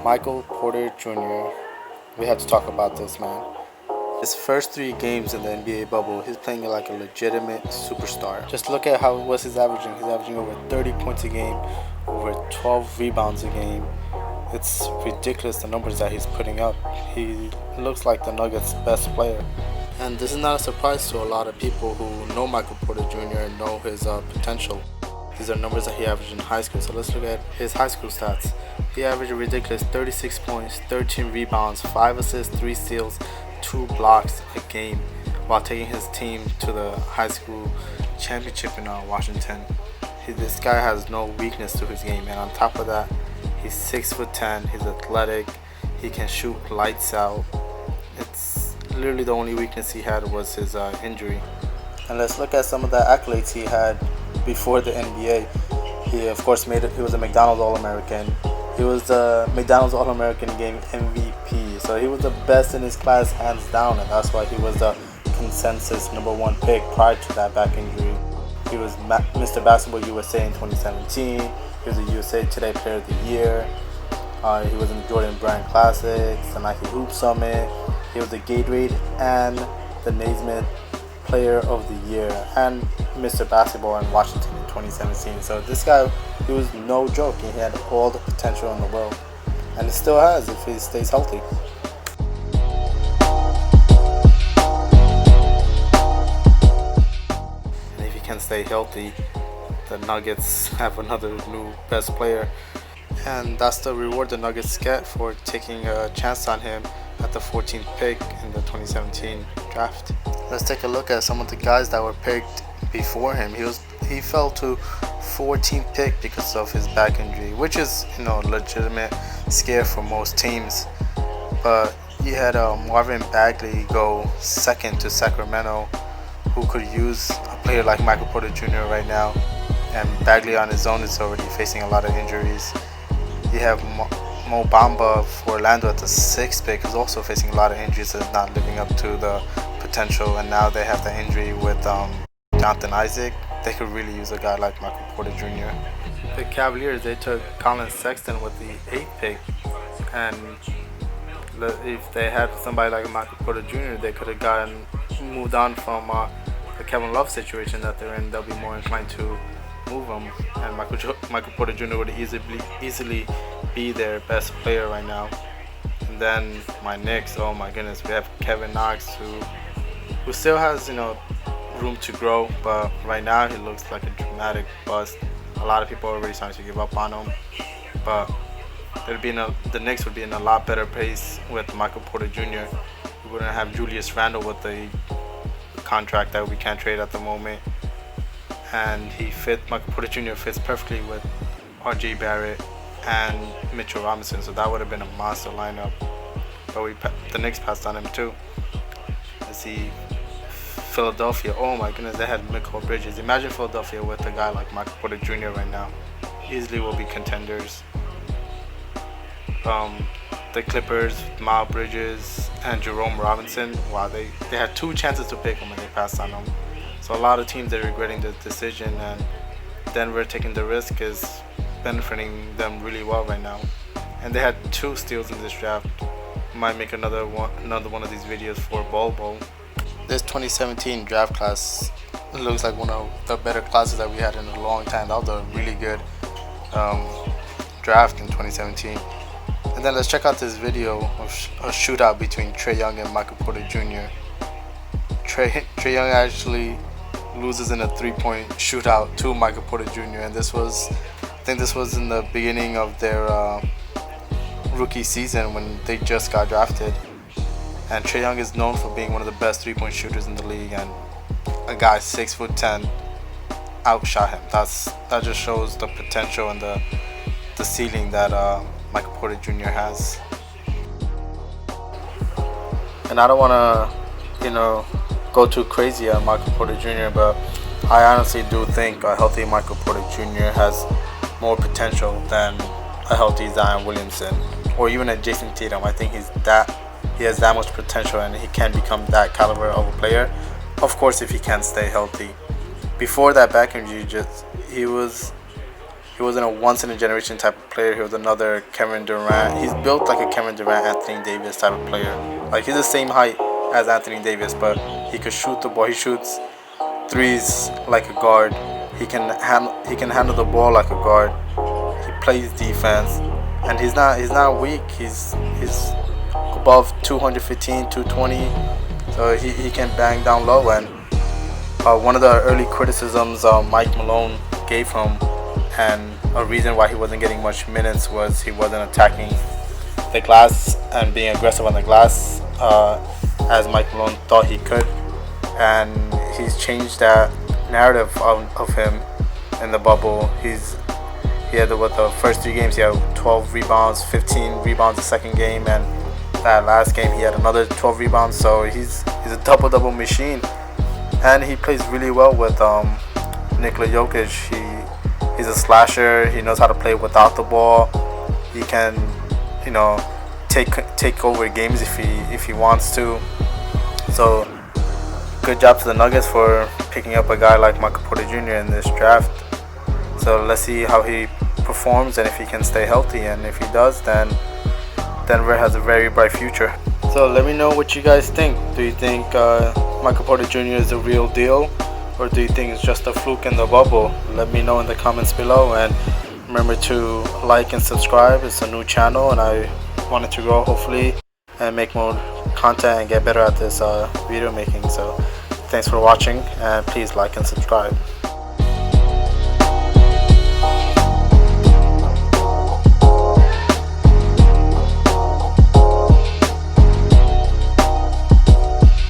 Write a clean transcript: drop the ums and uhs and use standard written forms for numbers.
Michael Porter Jr. We have to talk about this man. His first 3 games in the NBA bubble, he's playing like a legitimate superstar. Just look at how was he's averaging. He's averaging over 30 points a game, over 12 rebounds a game. It's ridiculous the numbers that he's putting up. He looks like the Nuggets' best player. And this is not a surprise to a lot of people who know Michael Porter Jr. and know his potential. These are numbers that he averaged in high school. So let's look at his high school stats. He averaged a ridiculous 36 points, 13 rebounds, 5 assists, 3 steals, 2 blocks a game while taking his team to the high school championship in Washington. This guy has no weakness to his game, and on top of that, he's 6'10", he's athletic, he can shoot lights out. It's literally the only weakness he had was his injury. And let's look at some of the accolades he had before the NBA. He of course he was a McDonald's All-American. He was the McDonald's All-American Game MVP. So he was the best in his class hands down, and that's why he was the consensus #1 pick prior to that back injury. He was Mr. Basketball USA in 2017. He was the USA Today Player of the Year. He was in the Jordan Brand Classics, the Nike Hoop Summit. He was the Gatorade and the Naismith Player of the Year and Mr. Basketball in Washington in 2017. So this guy, he was no joke. He had all the potential in the world, and he still has if he stays healthy. And if he can stay healthy, the Nuggets have another new best player, and that's the reward the Nuggets get for taking a chance on him at the 14th pick in the 2017 draft. Let's take a look at some of the guys that were picked before him. He fell to 14th pick because of his back injury, which is legitimate scare for most teams. But you had Marvin Bagley go second to Sacramento, who could use a player like Michael Porter Jr. right now. And Bagley on his own is already facing a lot of injuries. You have Mo Bamba for Orlando at the 6th pick, who's also facing a lot of injuries and is not living up to the potential. And now they have the injury with Jonathan Isaac. They could really use a guy like Michael Porter Jr. The Cavaliers, they took Colin Sexton with the 8th pick, and if they had somebody like Michael Porter Jr., they could have moved on from the Kevin Love situation that they're in. They'll be more inclined to move him, and Michael Porter Jr. would easily be their best player right now. And then my Knicks, oh my goodness, we have Kevin Knox, who still has room to grow, but right now he looks like a dramatic bust. A lot of people are already starting to give up on him, but the Knicks would be in a lot better place with Michael Porter Jr. We wouldn't have Julius Randle with the contract that we can't trade at the moment, and Michael Porter Jr. fits perfectly with R.J. Barrett and Mitchell Robinson, so that would have been a monster lineup. But the Knicks passed on him too. Let's see, Philadelphia. Oh my goodness, they had Mikal Bridges. Imagine Philadelphia with a guy like Michael Porter Jr. right now. Easily will be contenders. The Clippers, Miles Bridges and Jerome Robinson. Wow, they had 2 chances to pick him and they passed on him. So a lot of teams are regretting the decision, and Denver taking the risk is benefiting them really well right now. And they had 2 steals in this draft. Might make another one of these videos for Bol Bol. This 2017 draft class looks like one of the better classes that we had in a long time. That was a really good draft in 2017. And then let's check out this video of a shootout between Trae Young and Michael Porter Jr. Trae Young actually loses in a 3-point shootout to Michael Porter Jr. And I think this was in the beginning of their rookie season when they just got drafted. And Trae Young is known for being one of the best 3-point shooters in the league, and a guy 6'10" outshot him. That just shows the potential and the ceiling that Michael Porter Jr. has. And I don't want to, go too crazy on Michael Porter Jr., but I honestly do think a healthy Michael Porter Jr. has more potential than a healthy Zion Williamson or even a Jason Tatum. I think he has that much potential and he can become that caliber of a player. Of course, if he can stay healthy. Before that back injury, he was He wasn't a once in a generation type of player. He was another Kevin Durant. He's built like a Kevin Durant, Anthony Davis type of player. Like he's the same height as Anthony Davis, but he could shoot the ball. He shoots threes like a guard. He can handle the ball like a guard. He plays defense, and he's not weak. He's above 215, 220, so he can bang down low. And one of the early criticisms Mike Malone gave him, and a reason why he wasn't getting much minutes, was he wasn't attacking the glass and being aggressive on the glass as Mike Malone thought he could. And he's changed that narrative of him in the bubble. He had the first 3 games he had 12 rebounds, 15 rebounds the second game, and that last game he had another 12 rebounds. So he's a double machine, and he plays really well with Nikola Jokic. He's a slasher. He knows how to play without the ball. He can, take over games if he wants to. So good job to the Nuggets for picking up a guy like Michael Porter Jr. in this draft. So let's see how he performs and if he can stay healthy. And if he does, then Denver has a very bright future. So let me know what you guys think. Do you think Michael Porter Jr. is the real deal, or do you think it's just a fluke in the bubble? Let me know in the comments below, and remember to like and subscribe. It's a new channel and I wanted to grow, hopefully, and make more content and get better at this video making. So thanks for watching, and please like and subscribe.